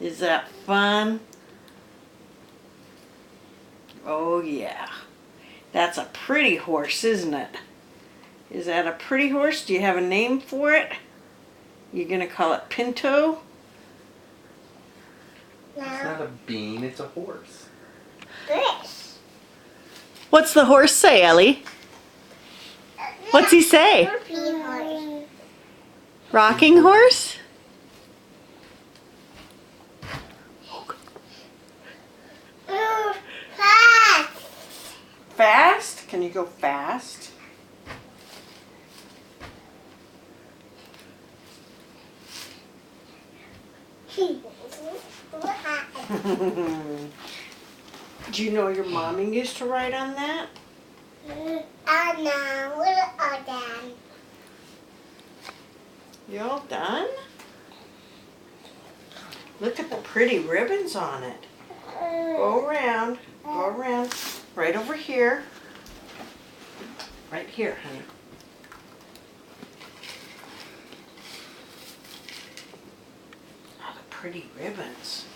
Is that fun? Oh yeah. That's a pretty horse, isn't it? Is that a pretty horse? Do you have a name for it? You gonna call it Pinto? It's not a bean, it's a horse. This. What's the horse say, Ellie? What's he say? Rocking horse. Rocking horse? Fast. Fast? Can you go fast? Do you know your mommy used to ride on that? Anna, we're all done. You all done? Look at the pretty ribbons on it. Go around, right over here. Right here, honey. Oh, the pretty ribbons.